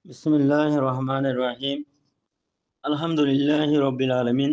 بسم الله الرحمن الرحيم الحمد لله رب العالمين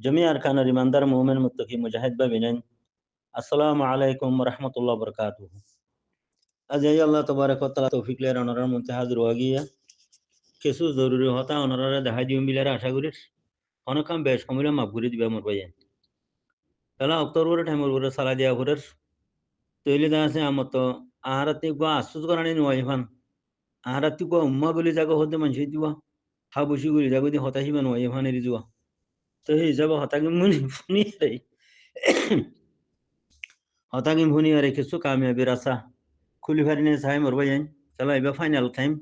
جميع أركان الإيمان مؤمن متقي مجاهد بابنين السلام عليكم ورحمة الله وبركاته أجي الله تبارك وتعالى توفيق لنا ونرى منتهى واقية কিছু জরুরি হতা অনারারে দেখা দিম বিলারে আশা করি অনেকাম বেশ কমিলে মাফ করে দিবে আমার ভাই তাহলে অক্টোবর টাইমের উপরে সালা দিয়া করে তৈলি দেখা আছে আমার তো আহারাতে গো আশ্বাস করানি নয় ফান আহারাতে গো উম্মা বলি জায়গা হতে মানুষ দিবা হাবুসি গুলি জাগো দি হতাশিবা নয় ফানের দিবা তো সেই হিসাবে হতাকি মুনি ফুনি রে হতাকি ফুনি রে কিছু কামিয়াবি রাসা খুলি ফারিনে সাই মরবাই যাই চলো এবার ফাইনাল টাইম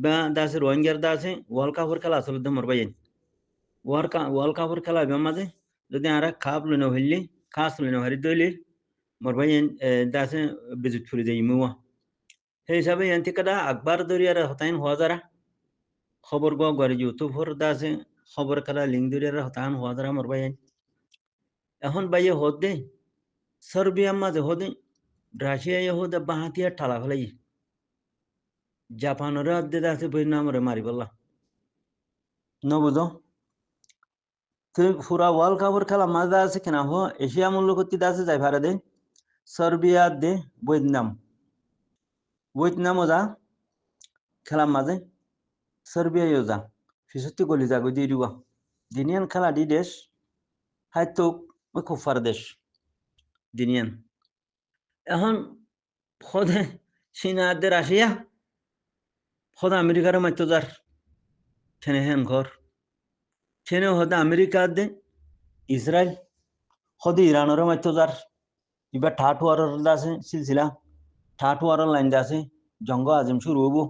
বা দাসে রোহিঙ্গার দাসে ওয়ার্ল্ড কাপের খেলা আসলে তো মরবাই যাই ওয়ার্ল্ড কাপের খেলা এবার মাঝে যদি আর খাপ লইন হইলি খাস লইন হারি দইলি মরবাই যাই দাসে বিজুত ফুরি যাই মুয়া সেই হিসাবে ইয়ান্তি কাদা আকবার দরিয়ার হতাইন হওয়া যারা খবর গো গড়ি ইউটিউবর দাসে খবর খেলা লিঙ্ক দরিয়ার হতাইন হওয়া যারা মরবাই যাই এখন বাইয়ে হদ দে সার্বিয়ার মাঝে হদে রাশিয়া হদে বাহাতিয়া ঠালা ফেলাই জাপানের আদে দাসে বই নামরে মারি বললা নবুঝো তুই পুরা ওয়ার্ল্ড কাপের খেলা মাঝে আছে কিনা হো এশিয়া মূল্য করতে দাসে যাই ভারে দে সার্বিয়া দে ভিয়েতনাম যা খেলা মাঝে সার্বিয়া যা ফিসতি গলি যাগো দিয়ে দিবা দিনিয়ান খেলা দি দেশ হয়তো ওই কুফার দেশ দিনিয়ান এখন হদে চীনা আদে রাশিয়া হদে আমেরিকার মাত্র যার ঠেনে হেন ঘর ঠেনে হদে আমেরিকা দে ইসরায়েল হদে ইরানের মাত্র যার এবার ঠাটুয়ার আছে সিলসিলা ঠাটুয়ার লাইন আছে জঙ্গ আজিম শুরু হবো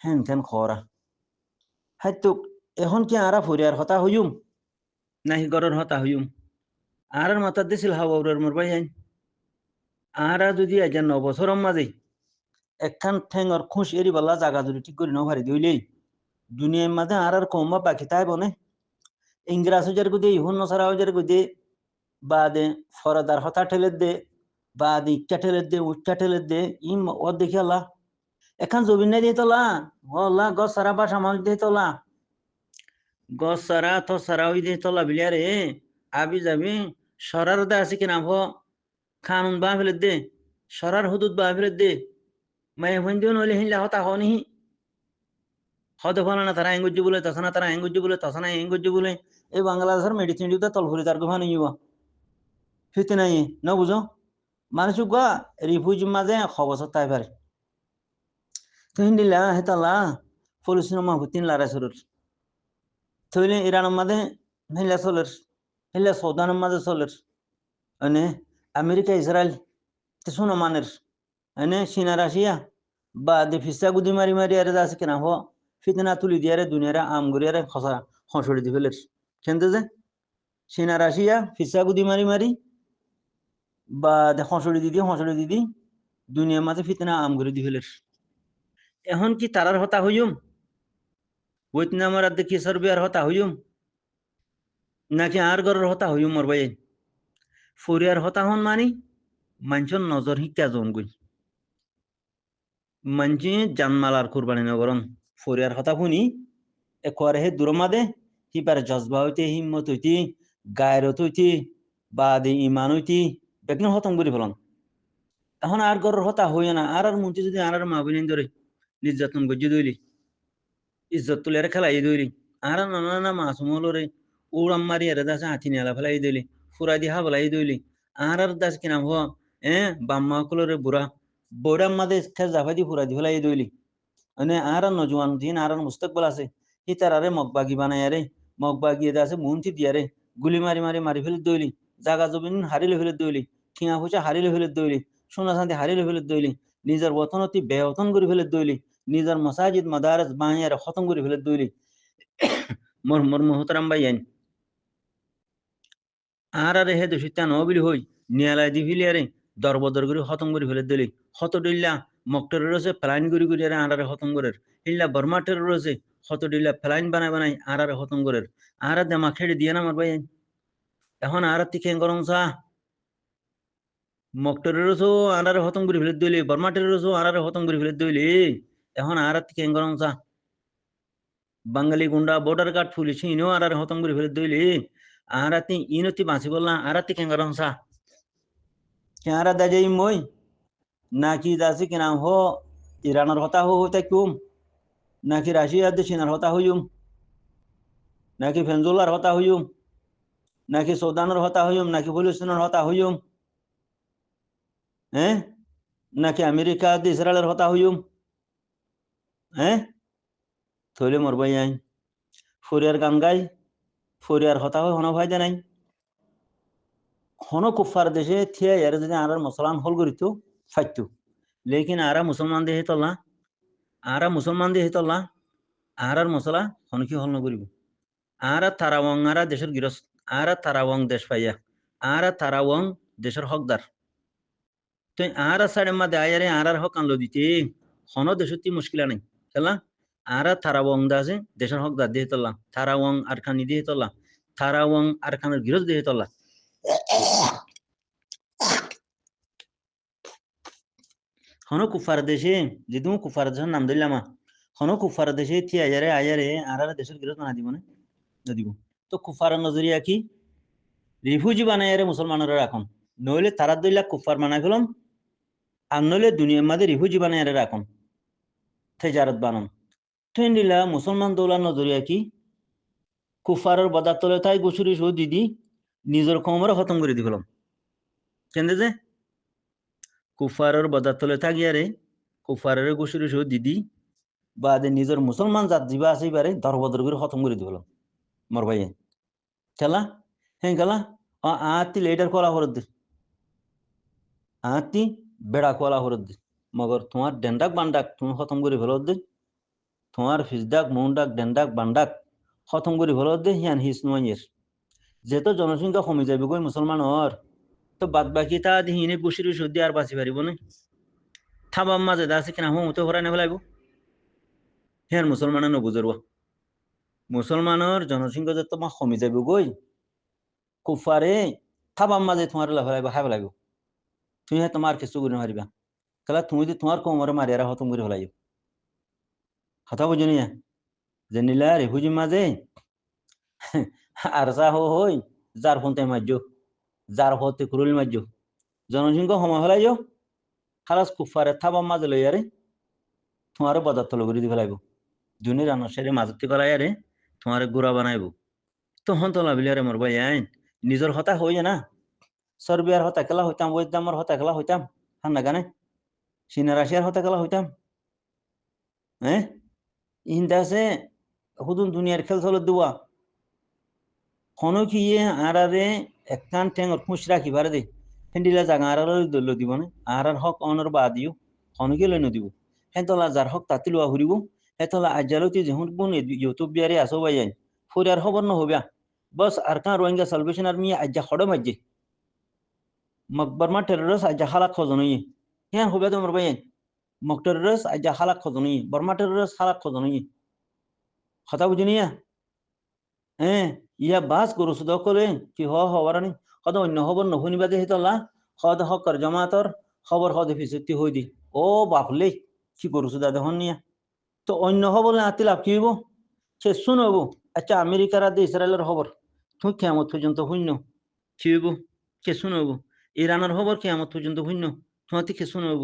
হেন তেন খরা হয়তো এখন কি আরা ফরিয়ার হতা হইম নাহি গরর হতা হইম আর মাথার দিছিল হাওয়ার মরবাই আইন আরা যদি আজ 9 বছরের মাঝে একখান ঠেঙর খুশ এরি বলা জায়গা যদি ঠিক করে নাও হারি দিলেই দুনিয়ার মাঝে আর কমবা বাকি তাই বনে ইংরাজ হাজার গুদে ইহুন নসারা হাজার গুদে বাদে ফরাদার হতা ঠেলে দে বাদে ইচ্ছা ঠেলে দে উচ্চা ঠেলে দে ইম ও দেখি আল্লাহ এখান জমিন নাই দিয়ে তোলা আল্লাহ গছ সারা বা সামাল দিয়ে তোলা গছ সারা তো সারা ওই দিয়ে তোলা বিলিয়ারে আবি যাবি সরার দা আছে কিনা ভো খানুন বা ফেলে দে সরার হুদুদ বা ফেলে দে মাই হইন দিও নইলে হিনলা হতা হনি হতে ফলে না তারা এঙ্গুজ্জু বলে তসনা তারা এঙ্গুজ্জু বলে তসনা এঙ্গুজ্জু বলে এই বাংলাদেশের মেডিসিন দিতে তলফুরি তার গোফানি ইবা ফিতে নাই ন বুঝো মানুষ গা রিফিউজি মাঝে খবর তাই পারে তো হিন্দিলা হেতালা পলিসিন মাহবু 3 লারা সরুর থইলে ইরানের মাঝে হিলা চলের হিলা সৌদানের মাঝে চলের মানে আমেরিকা ইসরায়েল শুনো মানের মানে চীনা রাশিয়া বা ফিসা গুদি মারি মারি আরে আছে কিনা হ ফিতনা তুলি দিয়ারে দুনিয়ারে আম গরিয়ারে খসা হসড়ি দি ফেলের খেনতে যে চীনা রাশিয়া ফিসা গুদি মারি মারি বা হসড়ি দিদি দুনিয়ার মাঝে ফিতনা আম গরি দি ফেলের এখন কি তারার হতা হইম ভিয়েতনামের আদে কি সার্বিয়ার হতা হইম নাকি আর গরের হতা হইম মোর ভাই ফরিয়ার হতা হন মানি মানুষের নজর শিক্ষা জন গই মানুষে জানমালার কুরবানি নগরন ফরিয়ার হতা শুনি একবারে হে দূরমাদে হিপারে জজবা হইতে হিম্মত হইতে গায়রত হইতে বা ইমান হইতে বেকন হতম করি ফেলন এখন আর গরের হতা হই না আর মন্ত্রী যদি আর মা বোন ধরে নির্যাতন গজ্জি দইলি ইজ্জত তুলে খেলাই দইলি আর নানা মাসুমলরে উড়াম মারি এর দাসে হাতি নেলা ফেলাই দইলি ফুরা দি হাবলাই দইলি আর দাস কিনা হ বাম্মা কলরে বুড়া বড়ার মাঝে জাফা দি ফুরা দি ফেলাই দইলি মানে আর নজওয়ান দিন আর মুস্তাকবল আছে হি তারারে মগবাগি বানায় রে মগবাগি এদা আছে মুন্তি দিয়া রে গুলি মারি ফেলে দইলি জাগা জমিন হারিলে ফেলে দইলি ঠিয়া পয়সা হারিলে ফেলে দইলি সোনা শান্তি হারিলে ফেলে দইলি নিজের বতনতি বেয়তন করে ফেলে দইলি নিজের মসাজিদ মাদারস বাহিয়ারে খতম করে ফেলে দইলি মোর মোহতারাম ভাইয়ান আর হে দোষিতা নবিলি হই নিয়ালাই দি ফিলিয়ারে দরবদর করে খতম করে ফেলে দিলি হত ডিল্লা মকটরের রয়েছে ফ্লাইন গুড়ি আরারে খতম করে হিল্লা বর্মাটের রয়েছে হত ডিল্লা ফ্লাইন বানাই আরারে খতম করে আর দেমা খেড়ে দিয়ে না আমার ভাই এখন আর তিকে গরম চা মক টেরোরিস্ট আনারে খতম করে ফেলে দইলে বর্মা টেরোরিস্ট আনারে খতম করে ফেলে দইলে এখন আর কেন গরম চা বাঙালি গুন্ডা বর্ডার গার্ড পুলিশ ইনো আনারে খতম করে ফেলে দইলে আর ইনতি বাঁচি বললাম আর কেন গরম চা কেনারা দাজে মই নাকি দাসি কিনা হো ইরানের হতা হইতে কুম নাকি রাশিয়ার চীনের হতা হইম নাকি ভেনজুলার হতা হইম নাকি সৌদানের হতা হইম নাকি ফিলিস্তিনের হতা হইম হ্যাঁ নাকি আমেরিকা ইসরায়েলের হতা হইম হ্যাঁ থইলে মরবাই আই ফরিয়ার গান গাই ফরিয়ার হতা হই হন ভাই নাই হন কুফার দেশে থিয়া ইয়ার যদি আর মুসলমান হল করিত ফাইতো লেকিন আরা মুসলমান দেহে তল্লা আরা মুসলমান দেহে তল্লা আর মশলা হনকি হল নকরিব আর তারাওয়াং আরা দেশের গিরস আর তারাওয়াং দেশ পাইয়া আর তারাওয়াং দেশের হকদার তো আর সাইডের মধ্যে আয়ারে আর হক আনলো দিতে হন দেশতি মুশকিলা নাই খেলা আর তারাওয়াং দাসে দেশের হকদার দিয়ে তল্লা তারাওয়াং আর খানি দিয়ে তল্লা তারাওয়াং আর খানের গিরস দিয়ে তল্লা হন কুফার দেশে যেহেতু কুফার দেশের নাম দিলাম হন কুফার দেশে থি আয়ারে আয়ারে আর দেশের গিরস না দিব না দিব তো কুফার নজরিয়া কি রিফিউজি বানায় মুসলমানেরা রাখুন নইলে তারা 2 লাখ কুফার বানাই ফেলম আর নইলে দুনিয়ার মাঝে রিফিউজি বানায় রাখুন তেজারত বানান ঠেন্ডিলা মুসলমান দৌলার নজরিয়া কি কুফারের বদার তলে তাই গুছুরি সহ দিদি নিজের কমরে খতম করে দি ফেলাম কেন যে কুফারের বদার তলে থাকিয়ারে কুফারের গুছুরি সহ দিদি বা নিজের মুসলমান জাত যা আছে এবারে দরবদর করে খতম করে দি ফেলাম মর ভাই খেলা হ্যাঁ খেলা আতি লেটার কলা হরত দে আতি বেড়া কলা হরত দে মগর তোমার ডেন্ডাক বান্ডাক তুমি খতম করে ফেলত দে তোমার ফিজদাক মৌন্ডাক ডেন্ডাক বান্ডাক খতম করে ফেলত দে হিয়ান হিস নোয়াইয়ের যেহেতু জনসংখ্যা কমে যাবে গই মুসলমানের তো বাদ বাকি তা হিনে বসির সর্দি আর বাঁচি পারিব না থাবাম মাঝে আছে কিনা হুমতে হরাই নেব লাগব হিয়ান মুসলমানের নবুজরব মুসলমানের জনসংখ্যা যত মা কমে যাবে গই কুফারে থাবাম মাঝে তোমার লাভ হাই লাগবে তুমি তোমার কিছু করে মারিবা তাহলে তুমি যদি তোমার কোমরে মারিয়ারা খতম করে ফেলাই কথা বুঝনি যে নিলা রেফুজি মাঝে আর যা হই যার ফোনতে মার্য যার হতে কুরুল মার্য জনসংখ্যা সময় ফেলাই খালাস কুফারে থাবাম মাঝে লই আরে তোমার বদার তল করে দি ফেলাইব দুনির আনসারে মাজতি করাই আরে তোমার গুড়া বানাইব তখন তো লাভিলে মর ভাই আইন নিজের হতা হই না সর্বিয়ার হতা খেলা হইতাম ওয়েদামর হতা খেলা হইতাম হান না গানে চীনা রাশিয়ার হতা খেলা হইতাম হ্যাঁ ইন্দাসে হুদুন দুনিয়ার খেল চলে দুয়া কোনো কি আরারে একখান ঠেঙর খুশ রাখি পারে দে হেন্ডিলা জাগা আর দল দিব না আর হক অনর বা দিও হনকে লই নদিব হেতলা যার হক তাতি লোয়া ঘুরিব হেতলা আজালতি যেহুন বুন ইউটিউব বিয়ারে আসো বাই আইন ফরিয়ার খবর ন হবিয়া বস আর কান রোহিঙ্গা সালভেশন আর্মি আজ্জা খড় মাজ্জে মকবরমা টেররিস্ট আজ্জা খালাক খজনই হ্যাঁ হবিয়া তোমার বাই আইন মক টেররিস্ট আজ্জা খালাক খজনই বর্মা টেররিস্ট খালাক খজনই কথা বুঝিনিয়া হ্যাঁ ইয়া বাস গরু সুদ করে কি হওয়ারানি হদ অন্য খবর নশুনিবা যে হেতলা হদ হকর জমাতর খবর হদ ফিসতি হই দি ও বাপলে কি গরু সুদা দেখুন নিয়া তো অন্য খবর আতি লাভ কি হইব সে শুনব আচ্ছা আমেরিকার আদে ইসরায়েলের খবর তুই কেমন পর্যন্ত শূন্য কি হইব কে শুনব ইরানের খবর কেমন পর্যন্ত শূন্য তোমাতে কে শুনব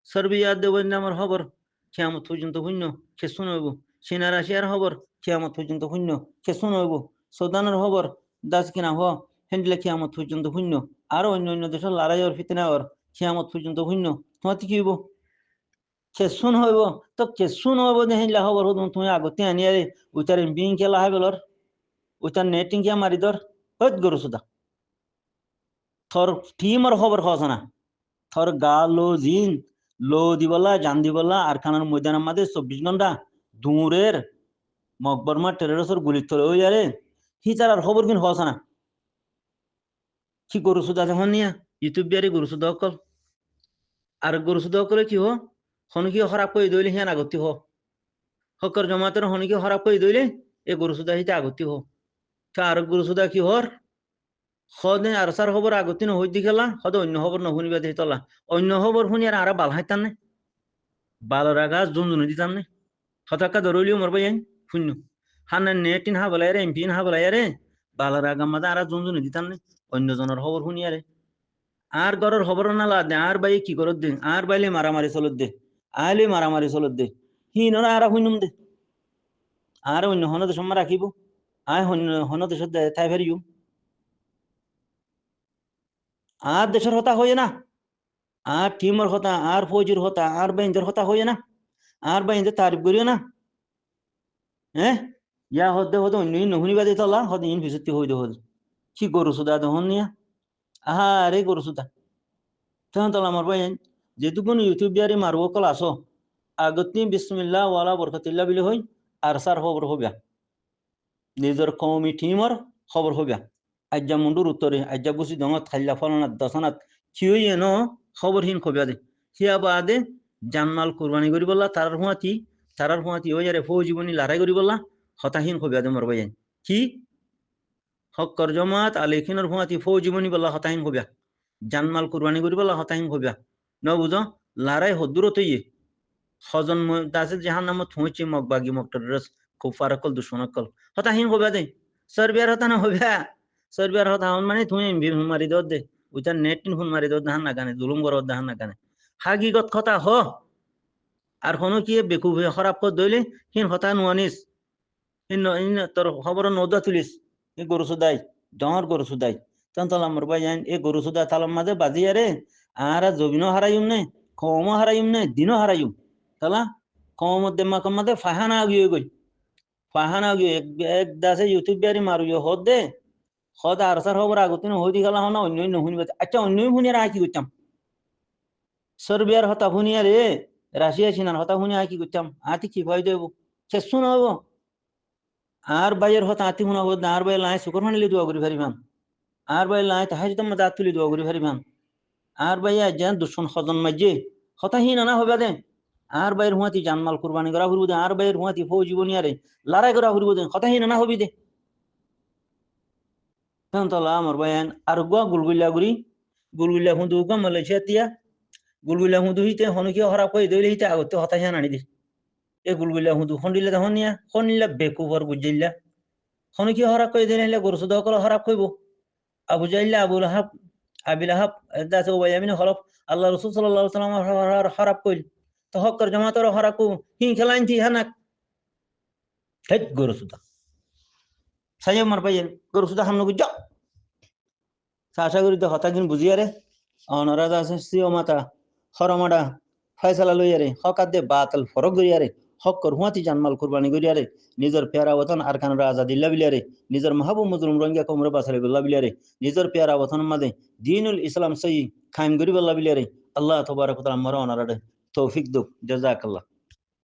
সার্বিয়ার দেবের নামের খবর কেমন পর্যন্ত শূন্য কে শুনব চীনা রাশিয়ার খবর কেমন পর্যন্ত শূন্য কে শুনব সৌদানের খবর দাস কিনা হ হেন্ডিলে কেমন পর্যন্ত শূন্য আরো অন্য অন্য দেশের লড়াইয়ের ফিতনার কেমন পর্যন্ত শূন্য তোমাতে কি হইব কেসুন হইব তো কেসুন হইব যে হেন্ডিলা খবর হতো তুমি আগতে আনিয়ারে ওইটার বিং খেলা হয় বলর ওইটার নেটিং কে মারি দর হইত গরু সুদা থর টিমর খবর খস না থর গা লো জিন লো দিবলা জান দিবলা আর খানার ময়দানের মাঝে 24 ঘন্টা দূরের মকবরমা টেররিস্টর গুলি তোলে ওই আরে হিচার আর খবর কিন খস না কি গরু সুদা যখন নিয়া ইউটিউব বিয়ারে গরু সুদা অকল আর গরু সুদা অকলে কি হ হনকি খারাপ করে দইলে হিয়ান আগতি হ হকর জমাতের হনকি খারাপ করে দইলে এ গরু সুদা হিতে আগতি হ আর গরু সুদা কি হর সদে আর সার খবর আগতিন হই দি খেলা সদ অন্য খবর নশুনিবা দেখি তলা অন্য খবর শুনি আর আরা বাল হাইতান নে বালর আগা জুন জুন দিতাম নে হতাক্কা ধরলিও মরবাই আইন শূন্য হান্না নেটিন হা বলাই রে এমপিন হা বলাই রে বালর আগা মাদা আরা জুন জুন দিতাম নে অন্য জনের খবর শুনি আরে আর গরর খবর না লা দে আর বাই কি করত দে আর বাইলে মারামারি চলত দে আইলে মারামারি চলত দে হিনরা আরা শুনুম দে আর অন্য হন দেশ রাখিব আয় হন দেশত তাই ফেরিও আর দেশের হতা হয়ে না আর টিমর হতা আর ফৌজির হতা আর বাইন্দের হতা হয়ে না আর বাইন্দে তারিফ করিও না হ্যাঁ ইয়া হদে হদে অন্য নহুনিবা দিতে তলা হদে ইন ফিসতি হইতে হদ কি গরু সুদা দহন নিয়া আহা রে গরু সুদা তখন তলা আমার বাইন যেটুকুন ইউটিউব বিয়ারি মারব কল আসো আগতি বিসমিল্লাহ ওয়ালা বরকতিল্লাহ বিলি হই আর সার খবর হবিয়া নিজের কৌমি টিমর খবর হবিয়া আজ্জা মুন্ডুর উত্তরে আজ্জা বুসি দঙত খাইলা ফলনাত দশনাত কিয় এন খবরহীন খবিয়া দে সিয়া বাদে জানমাল কুরবানি করি বললা তারার হুঁয়াতি ওই আরে ফৌ জীবনী লড়াই করি বললা হতাহীন খবিয়া দে মরবাই কি হক্কর জমাত আলেখিনের হুঁয়াতি ফৌ জীবনী বললা হতাহীন খবিয়া জানমাল কুরবানি করি বললা হতাহীন খবিয়া ন বুঝ লড়াই হদ্দুরত ইয়ে হজন দাসে জাহান নামত হুঁচি মগ বাগি মক্টর খুব ফারাকল দুশ্মনকল হতাহীন খবিয়া দে সার্বিয়ার হতা না হবিয়া সার্বিয়ার হতা হন মানে তুমি হুন মারি দত দে ওইটা নেট হুন মারি দত দাহান না গানে জুলুম গর দাহান না গানে হাগিগত কথা হ আর হনো কি বেকু খারাপ কর দইলে হিন হতা নুয়ানিস তোর খবর নদা তুলিস এ গরু সুদাই ডর গরু সুদাই তখন তালা মোর ভাই জান এ গরু সুদা তালার মাঝে বাজিয়া রে আর জবিনও হারাইম নে কমও হারাইম নে দিনও হারাইম তালা কম দেমা কম মাঝে ফাহানা গিয়ে গই ফাহানা গিয়ে এক দাসে ইউটিউব বিয়ারি মারুইও হদ দে হদ আর সার খবর আগতিন হই দি গেলা হনা অন্য শুনিবা আচ্ছা অন্য শুনিয়ার আয় কি করতাম সার্বিয়ার হতা শুনিয়া রে রাশিয়া চিনার হতা শুনিয়া আয় কি করতাম আতি কি ভয় দেব শেষ শুনা হবো আর বাইয়ের হতা আতি শুনা হবো আর বাই লাই শুকর ফানিলে দোয়া করি ফারিবান আর বাই লাই তাহাই যদি দাঁত তুলি দোয়া করি ফারিবান আর বাই যেন দুশ্মন সজন মাঝে হতাহীন আনা হইবা দে আর বাইয়ের হুঁয়াতি জানমাল কুরবানি করা ফুরবো দে আর বাইয়ের হুঁয়াতি ফৌ জীবনিয়ারে লড়াই করা ফুরবো দে হতাহীন আনা হবি দে তখন তলা আমার বায়ান আর গুয়া গুলগুল্লা হুঁদু গুয়া মালয়েশিয়া তিয়া গুলগুল্লা হুঁদু হিতে হনুকিয়া হরা কই দইলে হিতে আগতে হতাহীন আনি দিস এ গুলগুল্লা হুঁদু খন্ডিলে তখন নিয়া খন্ডিলা বেকুবর বুঝাইলা হনুকিয়া হরা কই দিলে গরু সুদা কল হরাপ কইব আবু জাইল্লা আবুল আহাব আবিল আহাব দাসে ওবায়ামিন হরফ আল্লাহ রসুল সাল্লাল্লাহু আলাইহি ওয়াসাল্লাম হরাপ কইল তো হক্কর জামাতর হরাকু হিং খেলাইন থি হানাক হেট গরু সুদা সাইয়া মার পাইয়েন গরু সুদা হামনু বুঝা আশা করি তো হতাগিন বুঝিয়ারে অনরাজ আছে সিও মাতা হরমাডা ফয়সালা লইয়ারে হকাদে বাতল ফরক গরিয়ারে হক্কর হুঁয়াতি জানমাল কুরবানি গরিয়ারে নিজের পেয়ারা ওতন আরকানরা আজাদিল্লা বিলিয়ারে নিজের মাহবুব মজলুম রঙ্গিয়া কোমরে বাসারে বিল্লাহ বিলিয়ারে নিজের পেয়ারা ওতন মাদে দিনুল ইসলাম সই খাইম গরিবাল্লাহ বিলিয়ারে আল্লাহ তবারক ওয়া তাআলা মরা অনারাডে তৌফিক দুক জাযাকাল্লাহ